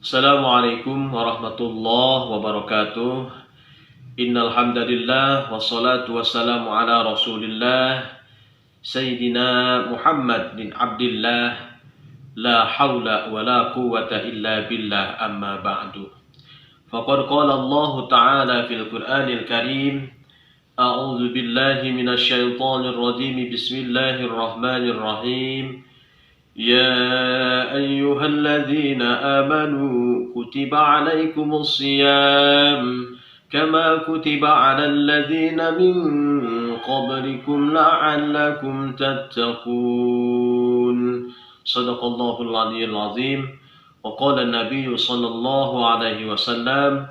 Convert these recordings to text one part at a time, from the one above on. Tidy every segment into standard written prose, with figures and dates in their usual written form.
Assalamualaikum warahmatullahi wabarakatuh. Innal hamdalillah wassalatu wassalamu ala Rasulillah Sayyidina Muhammad bin Abdillah la haula wala quwwata illa billah amma ba'du. Faqad qala Allah Ta'ala fil Qur'anil Karim A'udzu billahi minasy syaithanir rajim. Bismillahirrahmanirrahim. يا أيها الذين آمنوا كتب عليكم الصيام كما كتب على الذين من قبلكم لعلكم تتقون صدق الله العلي العظيم. وقال النبي صلى الله عليه وسلم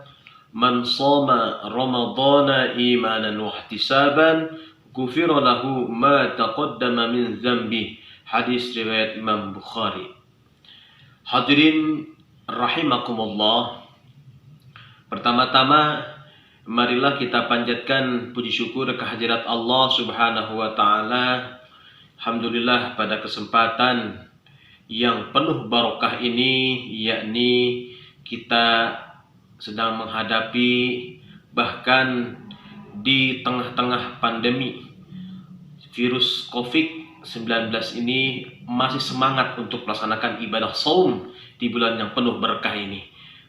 من صام رمضان إيمانا واحتسابا غفر له ما تقدم من ذنبه. Hadis riwayat Imam Bukhari. Hadirin rahimakumullah. Pertama-tama marilah kita panjatkan puji syukur kehadirat Allah Subhanahu wa taala. Alhamdulillah pada kesempatan yang penuh barokah ini, yakni kita sedang menghadapi bahkan di tengah-tengah pandemi virus COVID-19 ini masih semangat untuk melaksanakan ibadah shaum di bulan yang penuh berkah ini.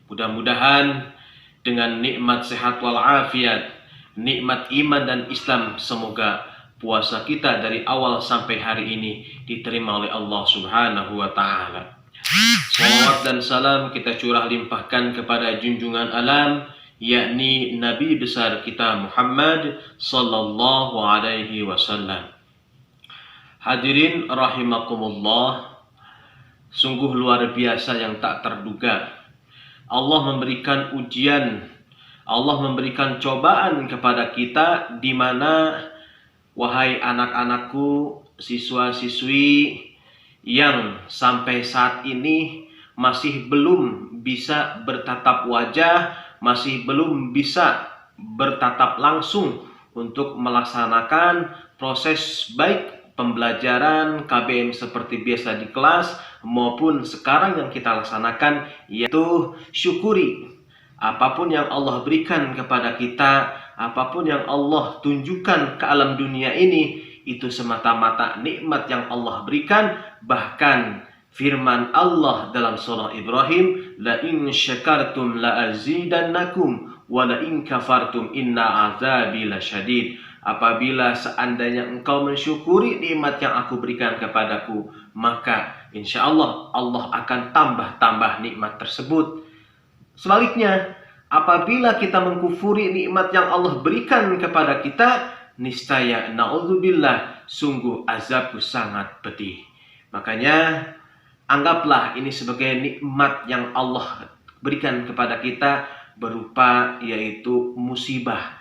Mudah-mudahan dengan nikmat sehat walafiat, nikmat iman dan Islam, semoga puasa kita dari awal sampai hari ini diterima oleh Allah Subhanahu wa taala. Salawat dan salam kita curah limpahkan kepada junjungan alam, yakni Nabi besar kita Muhammad sallallahu alaihi wasallam. Hadirin rahimakumullah, sungguh luar biasa yang tak terduga. Allah memberikan ujian, Allah memberikan cobaan kepada kita, di mana wahai anak-anakku, siswa-siswi yang sampai saat ini masih belum bisa bertatap wajah, masih belum bisa bertatap langsung untuk melaksanakan proses baik pembelajaran KBM seperti biasa di kelas maupun sekarang yang kita laksanakan, yaitu syukuri apapun yang Allah berikan kepada kita, apapun yang Allah tunjukkan ke alam dunia ini, itu semata-mata nikmat yang Allah berikan. Bahkan firman Allah dalam surah Ibrahim, la in syakartum la azidannakum wa la in kafartum inna azabi lasyadid. Apabila seandainya engkau mensyukuri nikmat yang aku berikan kepadaku, maka insya Allah Allah akan tambah nikmat tersebut. Sebaliknya, apabila kita mengkufuri nikmat yang Allah berikan kepada kita, niscaya na'udzubillah, sungguh azabku sangat pedih. Makanya anggaplah ini sebagai nikmat yang Allah berikan kepada kita berupa yaitu musibah.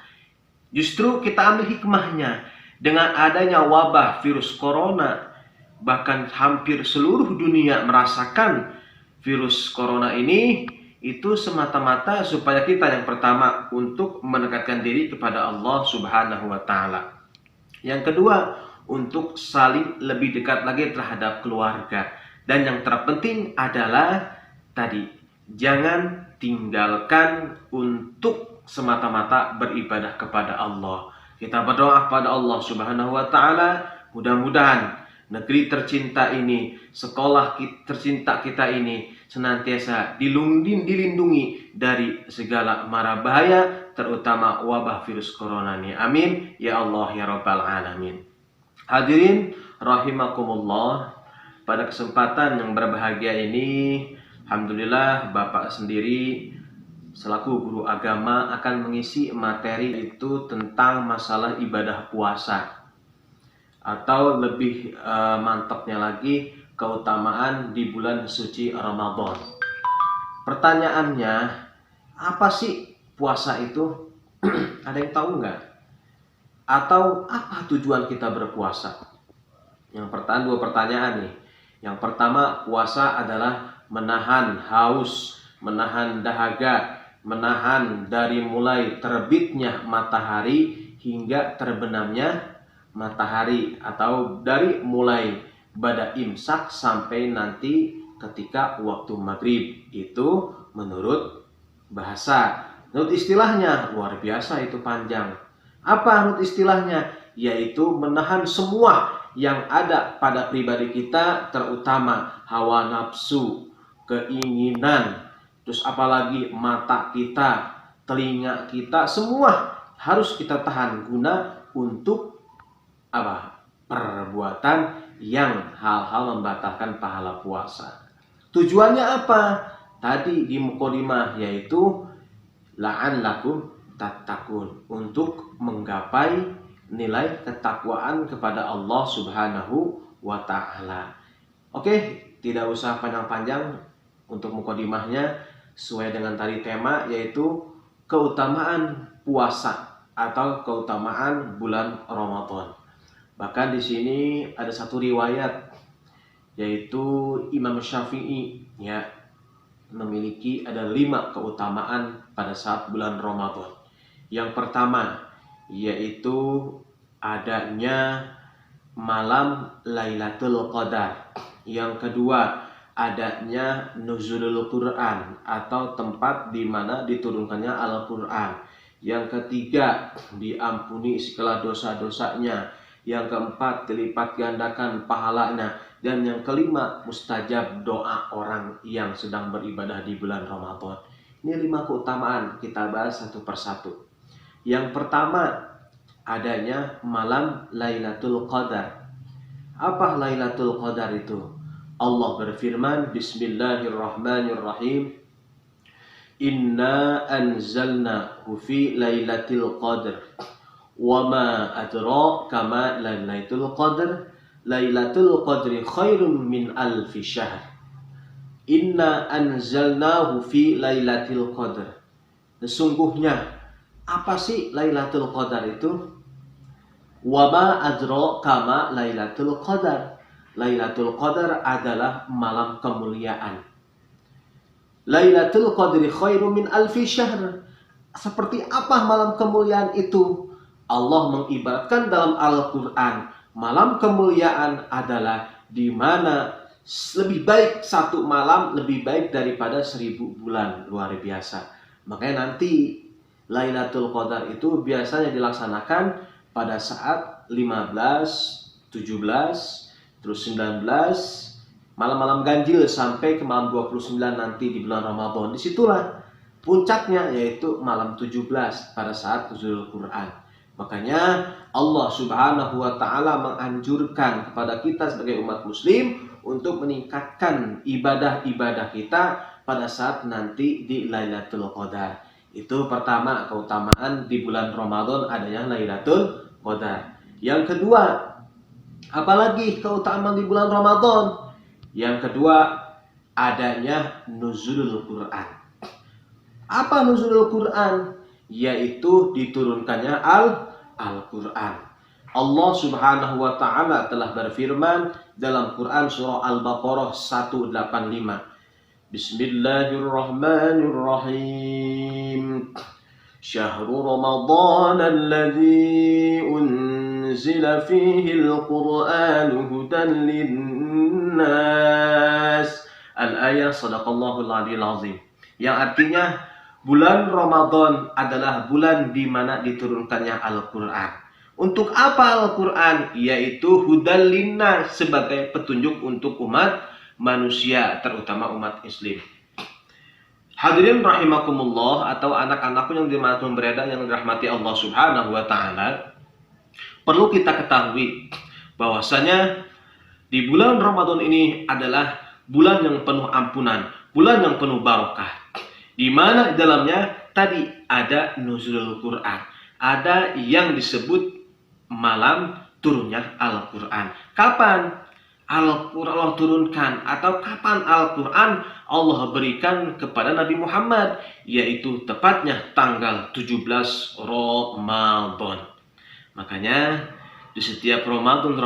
Justru kita ambil hikmahnya, dengan adanya wabah virus corona, bahkan hampir seluruh dunia merasakan virus corona ini, itu semata-mata supaya kita yang pertama untuk mendekatkan diri kepada Allah Subhanahu wa taala. Yang kedua, untuk saling lebih dekat lagi terhadap keluarga. Dan yang terpenting adalah tadi, jangan tinggalkan untuk semata-mata beribadah kepada Allah. Kita berdoa kepada Allah Subhanahu wa taala, mudah-mudahan negeri tercinta ini, sekolah tercinta kita ini senantiasa dilindungi dari segala mara bahaya, terutama wabah virus corona ini. Amin ya Allah ya rabbal alamin. Hadirin rahimakumullah, pada kesempatan yang berbahagia ini, alhamdulillah Bapak sendiri selaku guru agama akan mengisi materi itu tentang masalah ibadah puasa, atau lebih mantapnya lagi, keutamaan di bulan suci Ramadan. Pertanyaannya, apa sih puasa itu? Ada yang tahu nggak? Atau apa tujuan kita berpuasa? Dua pertanyaan nih. Yang pertama, puasa adalah menahan haus, menahan dahaga, menahan dari mulai terbitnya matahari hingga terbenamnya matahari, atau dari mulai pada imsak sampai nanti ketika waktu maghrib. Itu menurut bahasa. Menurut istilahnya luar biasa itu panjang. Apa menurut istilahnya? Yaitu menahan semua yang ada pada pribadi kita, terutama hawa nafsu, keinginan, terus apalagi mata kita, telinga kita, semua harus kita tahan guna untuk apa? Perbuatan yang hal-hal membatalkan pahala puasa. Tujuannya apa? Tadi di mukadimah, yaitu la'allakum tattaqun, untuk menggapai nilai ketakwaan kepada Allah Subhanahu wa ta'ala. Oke, tidak usah panjang-panjang untuk mukadimahnya, sesuai dengan tadi tema, yaitu keutamaan puasa atau keutamaan bulan Ramadan. Bahkan di sini ada satu riwayat, yaitu Imam Syafi'i ya memiliki ada 5 keutamaan pada saat bulan Ramadan. Yang pertama yaitu adanya malam Lailatul Qadar. Yang kedua adanya nuzulul Quran atau tempat di mana diturunkannya Al-Quran. Yang ketiga diampuni segala dosa-dosanya. Yang keempat dilipat gandakan pahalanya. Dan yang kelima mustajab doa orang yang sedang beribadah di bulan Ramadan. Ini 5 keutamaan, kita bahas satu persatu. Yang pertama adanya malam Lailatul Qadar. Apa Lailatul Qadar itu? Allah berfirman, Bismillahirrahmanirrahim, Inna anzalnahu fi Lailatul Qadar wa ma adraka ma Lailatul Qadar. Lailatul Qadri khairum min alfi syahr. Inna anzalnahu fi Lailatul Qadar. Sesungguhnya, apa sih Lailatul Qadar itu? Wa ma adraka ma Lailatul Qadar. Lailatul Qadar adalah malam kemuliaan. Lailatul Qadri khairum min alfi syahr. Seperti apa malam kemuliaan itu? Allah mengibaratkan dalam Al-Quran, malam kemuliaan adalah di mana lebih baik satu malam lebih baik daripada 1000 bulan. Luar biasa. Makanya nanti Lailatul Qadar itu biasanya dilaksanakan pada saat 15, 17, terus 19, malam-malam ganjil sampai ke malam 29 nanti di bulan Ramadan. Disitulah puncaknya, yaitu malam 17 pada saat nuzulul Quran. Makanya Allah Subhanahu wa ta'ala menganjurkan kepada kita sebagai umat muslim untuk meningkatkan ibadah-ibadah kita pada saat nanti di Lailatul Qadar. Itu pertama, keutamaan di bulan Ramadan adanya Lailatul Qadar. Yang kedua, apalagi keutamaan di bulan Ramadan? Yang kedua, adanya nuzulul Quran. Apa nuzulul Quran? Yaitu diturunkannya Al-Quran. Allah Subhanahu wa ta'ala telah berfirman dalam Quran surah Al-Baqarah 185. Bismillahirrahmanirrahim. Syahrul Ramadan alladzi unzila fihi al-Qur'an hudan linnas. Al-ayah sadaqallahul aliyil azim. Yang artinya bulan Ramadan adalah bulan di mana diturunkannya Al-Quran. Untuk apa Al-Quran? Yaitu hudan linnas, sebagai petunjuk untuk umat manusia, terutama umat Islam. Hadirin rahimakumullah, atau anak-anakku yang dimanapun berada yang dirahmati Allah Subhanahu wa ta'ala, perlu kita ketahui bahwasanya di bulan Ramadan ini adalah bulan yang penuh ampunan, bulan yang penuh barokah, di mana di dalamnya tadi ada nuzulul Quran, ada yang disebut malam turunnya Al-Quran. Kapan Al-Quran Allah turunkan, atau kapan Al-Quran Allah berikan kepada Nabi Muhammad? Yaitu tepatnya tanggal 17 Ramadan. Makanya di setiap Ramadan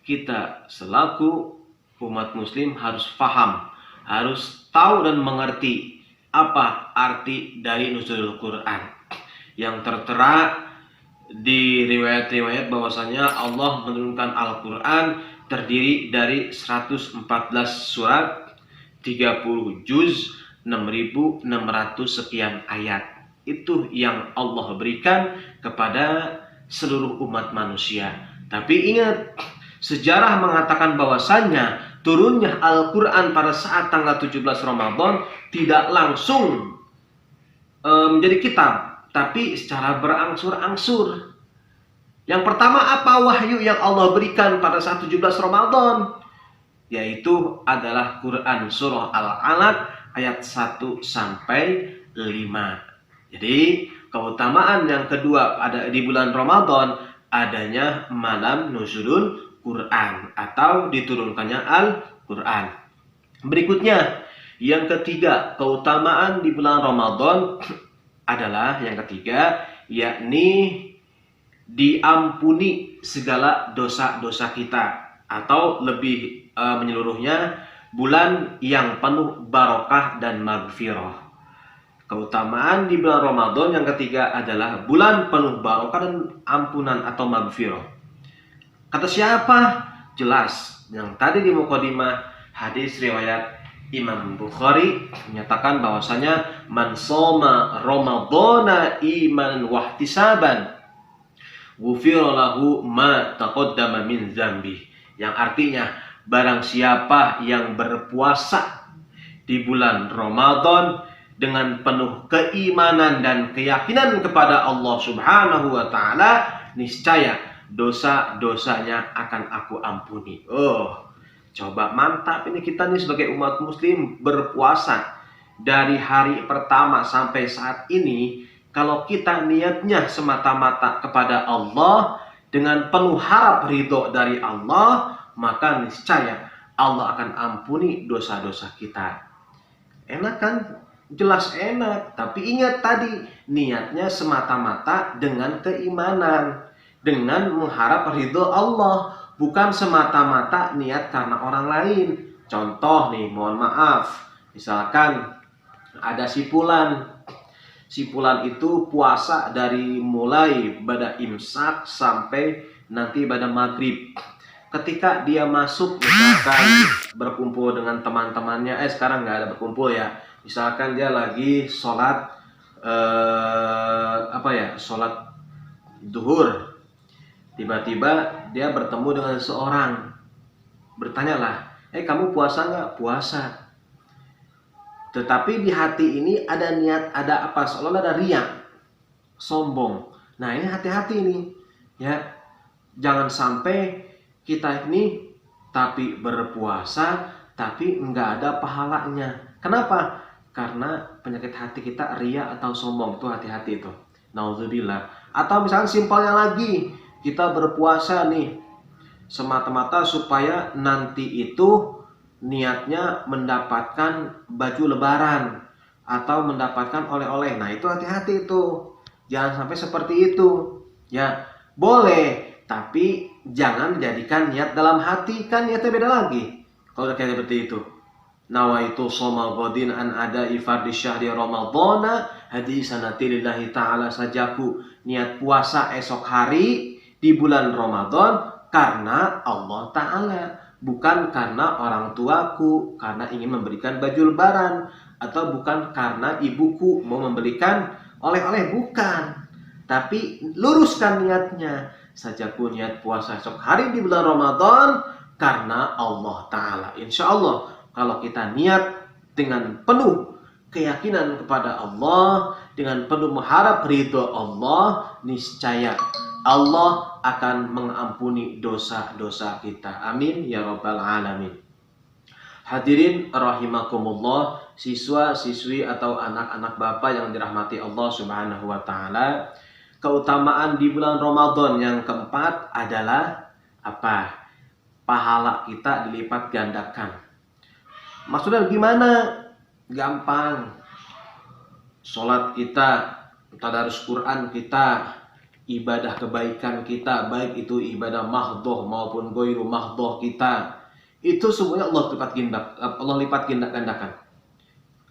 kita selaku umat muslim harus paham, harus tahu dan mengerti apa arti dari nuzulul Quran. Yang tertera di riwayat-riwayat bahwasanya Allah menurunkan Al-Quran terdiri dari 114 surat, 30 juz, 6.600 sekian ayat. Itu yang Allah berikan kepada seluruh umat manusia. Tapi ingat, sejarah mengatakan bahwasannya turunnya Al-Quran pada saat tanggal 17 Ramadan tidak langsung menjadi kitab, tapi secara berangsur-angsur. Yang pertama, apa wahyu yang Allah berikan pada saat 17 Ramadan? Yaitu adalah Quran surah Al-Alaq ayat 1 sampai 5. Jadi keutamaan yang kedua ada di bulan Ramadan adanya malam nuzulul Quran atau diturunkannya Al-Quran. Berikutnya, yang ketiga, keutamaan di bulan Ramadan adalah yang ketiga, yakni diampuni segala dosa-dosa kita, atau lebih menyeluruhnya, bulan yang penuh barokah dan magfirah. Keutamaan di bulan Ramadan yang ketiga adalah bulan penuh barokah dan ampunan atau magfirah. Kata siapa? Jelas. Yang tadi di mukadimah hadis riwayat Imam Bukhari menyatakan bahwasanya man shoma ramadhana imanan wahtisaban ghufira lahu ma taqaddama min dzambi. Yang artinya barang siapa yang berpuasa di bulan Ramadan dengan penuh keimanan dan keyakinan kepada Allah Subhanahu wa taala, niscaya dosa-dosanya akan aku ampuni. Oh, coba mantap ini kita nih sebagai umat muslim berpuasa dari hari pertama sampai saat ini. Kalau kita niatnya semata-mata kepada Allah dengan penuh harap ridho dari Allah, maka niscaya Allah akan ampuni dosa-dosa kita. Enak kan? Jelas enak. Tapi ingat tadi, niatnya semata-mata dengan keimanan, dengan mengharap ridho Allah, bukan semata-mata niat karena orang lain. Contoh nih, mohon maaf, misalkan ada si Fulan itu puasa dari mulai pada imsak sampai nanti pada maghrib. Ketika dia masuk misalkan berkumpul dengan teman-temannya, sekarang nggak ada berkumpul ya. Misalkan dia lagi sholat sholat duhur. Tiba-tiba dia bertemu dengan seorang, bertanyalah, kamu puasa nggak? Puasa. Tetapi di hati ini ada niat, ada apa? Seolah ada riya, sombong. Nah ini hati-hati nih, ya. Jangan sampai kita ini tapi berpuasa tapi nggak ada pahalanya. Kenapa? Karena penyakit hati kita riya atau sombong, itu hati-hati itu. Nauzubillah. Atau misalnya simpelnya lagi, kita berpuasa nih semata-mata supaya nanti itu niatnya mendapatkan baju lebaran atau mendapatkan oleh-oleh. Nah itu hati-hati itu. Jangan sampai seperti itu. Ya, boleh, tapi jangan dijadikan niat dalam hati, kan niatnya beda lagi. Kalau kayak seperti itu. Nawaitu shoma ghadin an ada ifardhi syahri ramadhana hadisanati lillahi ta'ala sajaku. Niat puasa esok hari di bulan Ramadan karena Allah Ta'ala, bukan karena orang tuaku, karena ingin memberikan baju lebaran, atau bukan karena ibuku mau memberikan oleh-oleh, bukan. Tapi luruskan niatnya. Sajaku niat puasa esok hari di bulan Ramadan karena Allah Ta'ala. Insya Allah kalau kita niat dengan penuh keyakinan kepada Allah, dengan penuh mengharap ridho Allah, niscaya Allah akan mengampuni dosa-dosa kita. Amin ya rabbal alamin. Hadirin rahimakumullah, siswa-siswi atau anak-anak Bapak yang dirahmati Allah Subhanahu wa taala. Keutamaan di bulan Ramadan yang keempat adalah apa? Pahala kita dilipat gandakan. Maksudnya gimana? Gampang. Salat kita, tadarus Quran kita, ibadah kebaikan kita, baik itu ibadah mahdhoh maupun ghairu mahdhoh kita, itu semuanya Allah lipat gandakan.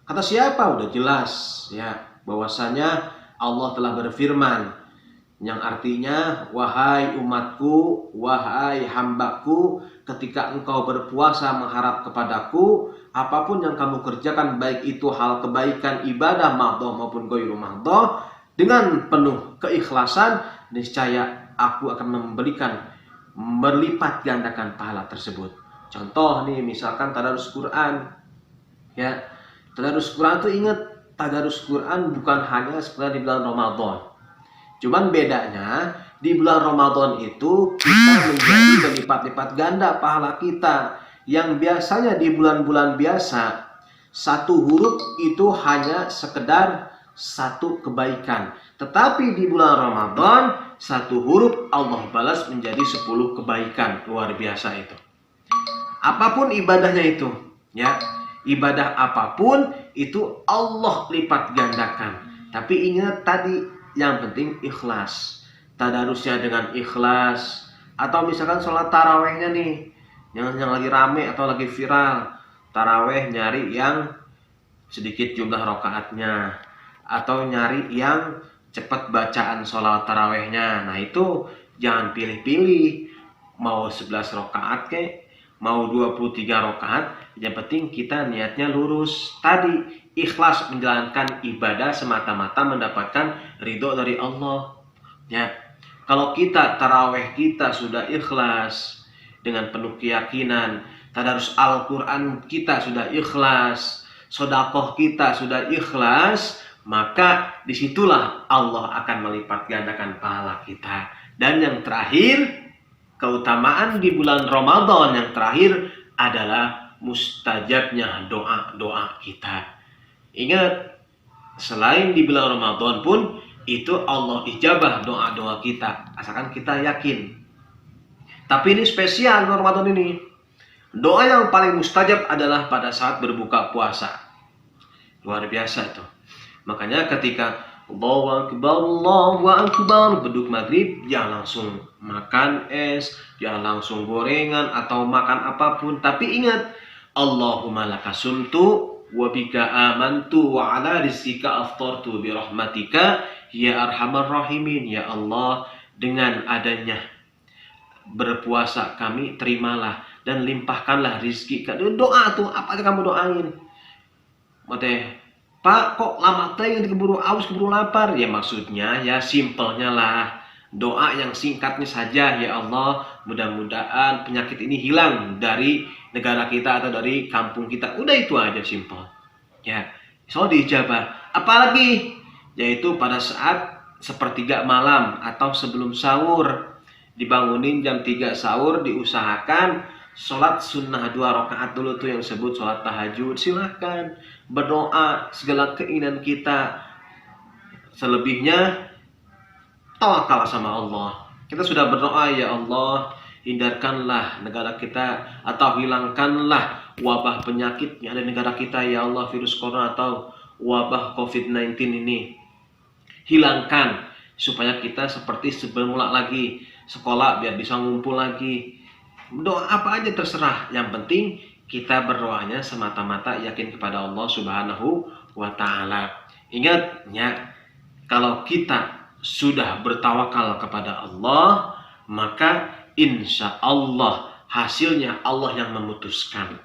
Kata siapa? Udah jelas ya, bahwasanya Allah telah berfirman, yang artinya, wahai umatku, wahai hambaku, ketika engkau berpuasa mengharap kepadaku, apapun yang kamu kerjakan, baik itu hal kebaikan, ibadah, ma'doh maupun goiru ma'doh, dengan penuh keikhlasan, niscaya aku akan berlipat gandakan pahala tersebut. Contoh nih, misalkan tadarus Quran, ya, tadarus Quran tuh ingat, tadarus Quran bukan hanya sekedar di bulan Ramadan. Cuman bedanya di bulan Ramadan itu kita menjadi berlipat-lipat ganda pahala kita. Yang biasanya di bulan-bulan biasa satu huruf itu hanya sekedar satu kebaikan. Tetapi di bulan Ramadan satu huruf Allah balas menjadi 10 kebaikan. Luar biasa itu. Apapun ibadahnya itu, ya. Ibadah apapun itu Allah lipat gandakan. Tapi ingat tadi, yang penting ikhlas. Tadarusnya dengan ikhlas. Atau misalkan sholat tarawehnya nih, yang lagi rame atau lagi viral, taraweh nyari yang sedikit jumlah rakaatnya, atau nyari yang cepat bacaan sholat tarawehnya. Nah itu jangan pilih-pilih, mau 11 rakaat kek, mau 23 rakaat, yang penting kita niatnya lurus. Tadi ikhlas menjalankan ibadah semata-mata mendapatkan ridho dari Allah. Ya, kalau kita taraweh kita sudah ikhlas dengan penuh keyakinan, tadarus Al-Quran kita sudah ikhlas, sodakoh kita sudah ikhlas, maka disitulah Allah akan melipat gandakan pahala kita. Dan yang terakhir, keutamaan di bulan Ramadan yang terakhir adalah mustajabnya doa-doa kita. Ingat, selain di bulan Ramadan pun itu Allah ijabah doa-doa kita, asalkan kita yakin. Tapi ini spesial Ramadan ini. Doa yang paling mustajab adalah pada saat berbuka puasa. Luar biasa tuh. Makanya ketika Allahu Akbar beduk maghrib, jangan langsung makan es, jangan langsung gorengan atau makan apapun. Tapi ingat, Allahumma lakasumtu wa bika amantu wa ala rizqika aftartu bi rahmatika ya arhamar rahimin. Ya Allah, dengan adanya berpuasa kami terimalah dan limpahkanlah rizki. Doa tuh apa aja kamu doain. Mate, Pak, kok lama teh keburu aus, keburu lapar? Ya maksudnya ya simpelnya lah. Doa yang singkatnya saja, ya Allah, mudah-mudahan penyakit ini hilang dari negara kita atau dari kampung kita. Udah itu aja, simpel. Ya, so diijabah. Apalagi yaitu pada saat sepertiga malam atau sebelum sahur. Dibangunin jam 3 sahur, diusahakan sholat sunnah 2 rakaat dulu tuh yang disebut sholat tahajud. Silahkan berdoa segala keinginan kita. Selebihnya tawakal sama Allah. Kita sudah berdoa, ya Allah, hindarkanlah negara kita atau hilangkanlah wabah penyakit yang ada di negara kita, ya Allah, virus corona atau wabah COVID-19 ini. Hilangkan supaya kita seperti semula lagi, sekolah biar bisa ngumpul lagi. Doa apa aja terserah, yang penting kita berdoanya semata-mata yakin kepada Allah Subhanahu wa Ta'ala. Ingat ya, kalau kita sudah bertawakal kepada Allah, maka insya Allah hasilnya Allah yang memutuskan.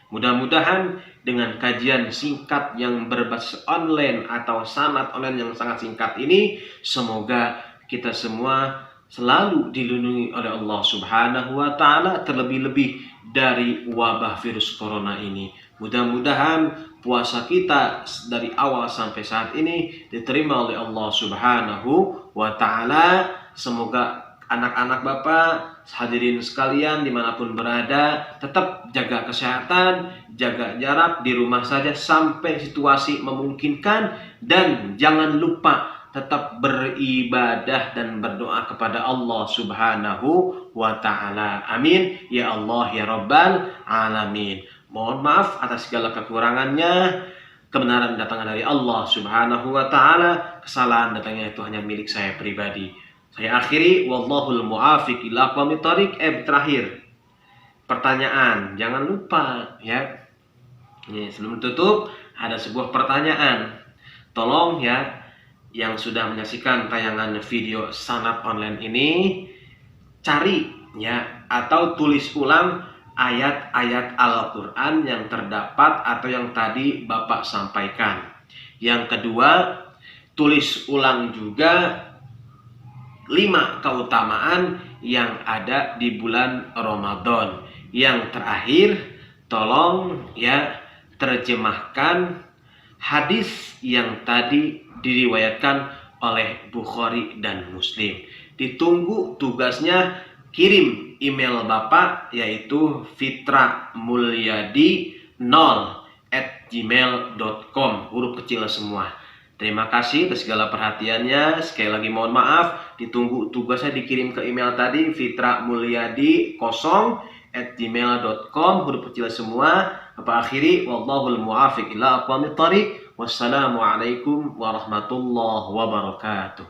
Mudah-mudahan dengan kajian singkat yang berbasis online atau sanad online yang sangat singkat ini, semoga kita semua selalu dilindungi oleh Allah Subhanahu wa Ta'ala, terlebih-lebih dari wabah virus corona ini. Mudah-mudahan puasa kita dari awal sampai saat ini diterima oleh Allah Subhanahu wa Ta'ala. Semoga anak-anak Bapak, hadirin sekalian dimanapun berada, tetap jaga kesehatan, jaga jarak di rumah saja sampai situasi memungkinkan, dan jangan lupa tetap beribadah dan berdoa kepada Allah Subhanahu wa Ta'ala. Amin ya Allah ya Rabbal Alamin. Mohon maaf atas segala kekurangannya. Kebenaran datangnya dari Allah Subhanahu wa Ta'ala, kesalahan datangnya itu hanya milik saya pribadi. Saya akhiri, wallahul mu'afiq ila aqwamit thoriq. Terakhir, pertanyaan, jangan lupa ya. Ini sebelum tutup ada sebuah pertanyaan. Tolong ya, yang sudah menyaksikan tayangan video sanad online ini, cari ya atau tulis ulang ayat-ayat Al-Quran yang terdapat atau yang tadi Bapak sampaikan. Yang kedua, tulis ulang juga 5 keutamaan yang ada di bulan Ramadan. Yang terakhir, tolong ya terjemahkan hadis yang tadi diriwayatkan oleh Bukhari dan Muslim. Ditunggu tugasnya, kirim email Bapak yaitu fitramulyadi0@gmail.com, huruf kecil semua. Terima kasih atas segala perhatiannya. Sekali lagi mohon maaf. Ditunggu tugasnya dikirim ke email tadi fitramulyadi0@gmail.com, huruf kecil semua. Apa akhiri wallahul muwaffiq ila aqwamit thoriq. Wassalamualaikum warahmatullahi wabarakatuh.